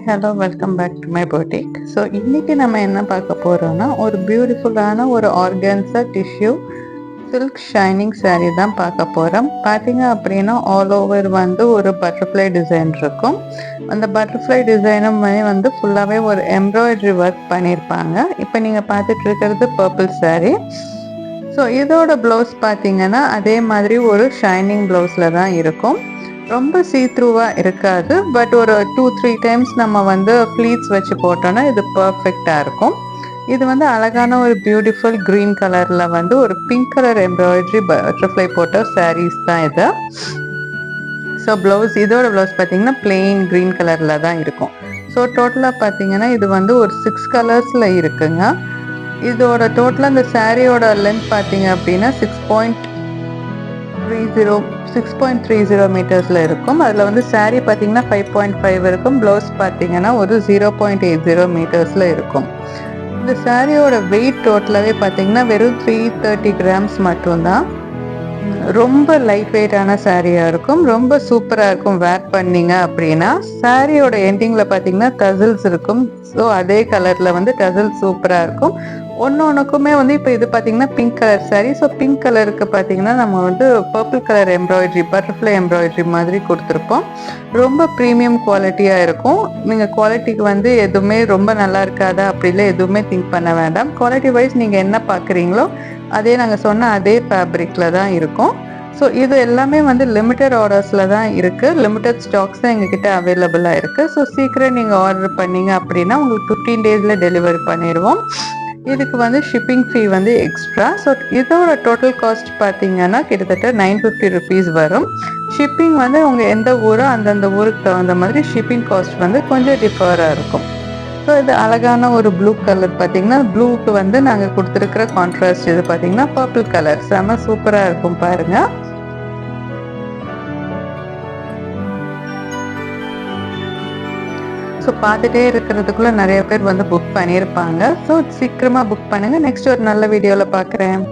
Hello welcome back to my boutique. So இன்றைக்கி நம்ம என்ன பார்க்க போகிறோன்னா ஒரு பியூட்டிஃபுல்லான ஒரு organza tissue silk shining saree தான் பார்க்க போகிறோம். பார்த்தீங்க அப்படின்னா ஆல் ஓவர் வந்து ஒரு பட்டர்ஃப்ளை டிசைன் இருக்கும். அந்த பட்டர்ஃப்ளை டிசைனுமே வந்து ஃபுல்லாகவே ஒரு எம்ப்ராய்டரி ஒர்க் பண்ணியிருப்பாங்க. இப்போ நீங்கள் பார்த்துட்டு இருக்கிறது பர்பிள் saree. ஸோ இதோட ப்ளவுஸ் பார்த்தீங்கன்னா அதே மாதிரி ஒரு ஷைனிங் ப்ளவுஸில் தான் இருக்கும். ரொம்ப சீத்ரூவாக இருக்காது, பட் ஒரு 2-3 டைம்ஸ் நம்ம வந்து ஃப்ளீட்ஸ் வச்சு போட்டோன்னா இது பர்ஃபெக்டாக இருக்கும். இது வந்து அழகான ஒரு பியூட்டிஃபுல் க்ரீன் கலரில் வந்து ஒரு பிங்க் கலர் எம்ப்ராய்டரி பட்டர்ஃப்ளை போட்ட சாரீஸ் தான் இது. ஸோ இதோட ப்ளவுஸ் பார்த்தீங்கன்னா பிளெயின் க்ரீன் கலரில் தான் இருக்கும். ஸோ டோட்டலாக பார்த்தீங்கன்னா இது வந்து ஒரு 6 கலர்ஸில் இருக்குங்க. இதோட டோட்டலாக இந்த சாரியோட லென்த் பார்த்தீங்க அப்படின்னா 6.30 மீட்டர்ஸில் இருக்கும். அதில் வந்து சாரீ பார்த்தீங்கன்னா 5.5 இருக்கும். ப்ளவுஸ் பார்த்தீங்கன்னா ஒரு 0.80 மீட்டர்ஸில் இருக்கும். இந்த சாரியோட வெயிட் டோட்டலாகவே பார்த்தீங்கன்னா வெறும் 330 கிராம்ஸ் மட்டும்தான். ரொம்ப லைட் வெயிட்டான சாரியாக இருக்கும். ரொம்ப சூப்பராக இருக்கும் வேர் பண்ணிங்க அப்படின்னா. சாரியோட எண்டிங்கில் பார்த்தீங்கன்னா டசல்ஸ் இருக்கும். ஸோ அதே கலரில் வந்து டசல்ஸ் சூப்பராக இருக்கும். ஒன்றுக்குமே வந்து இப்போ இது பார்த்தீங்கன்னா pink colour sari. So pink கலருக்கு பார்த்தீங்கன்னா நம்ம வந்து purple colour embroidery butterfly embroidery மாதிரி கொடுத்துருப்போம். ரொம்ப ப்ரீமியம் குவாலிட்டியாக இருக்கும். நீங்கள் குவாலிட்டிக்கு வந்து எதுவுமே ரொம்ப நல்லா இருக்காதா அப்படிலாம் எதுவுமே திங்க் பண்ண வேண்டாம். குவாலிட்டி வைஸ் நீங்கள் என்ன பார்க்குறீங்களோ அதே நாங்கள் சொன்ன அதே ஃபேப்ரிக்கில் தான் இருக்கும். ஸோ இது எல்லாமே வந்து லிமிட்டட் ஆர்டர்ஸில் தான் இருக்குது. லிமிட்டட் ஸ்டாக்ஸ் தான் எங்ககிட்ட அவைலபிளாக இருக்குது. ஸோ சீக்கிரம் நீங்கள் ஆர்டர் பண்ணீங்க அப்படின்னா உங்களுக்கு 15 டேஸில் டெலிவரி பண்ணிடுவோம். இதுக்கு வந்து ஷிப்பிங் ஃபீ வந்து எக்ஸ்ட்ரா. ஸோ இதோட டோட்டல் காஸ்ட் பார்த்தீங்கன்னா கிட்டத்தட்ட 950 ருபீஸ் வரும். ஷிப்பிங் வந்து உங்கள் எந்த ஊரோ அந்தந்த ஊருக்கு தகுந்த மாதிரி ஷிப்பிங் காஸ்ட் வந்து கொஞ்சம் டிஃபராக இருக்கும். ஸோ இது அழகான ஒரு ப்ளூ கலர் பார்த்தீங்கன்னா ப்ளூக்கு வந்து நாங்கள் கொடுத்துருக்கிற கான்ட்ராஸ்ட் இது பார்த்தீங்கன்னா பர்பிள் கலர் செம சூப்பராக இருக்கும் பாருங்கள். ஸோ பார்த்துட்டே இருக்கிறதுக்குள்ளே நிறைய பேர் வந்து புக் பண்ணியிருப்பாங்க. ஸோ சீக்கிரமாக புக் பண்ணுங்கள். நெக்ஸ்ட் ஒரு நல்ல வீடியோவில் பார்க்குறேன்.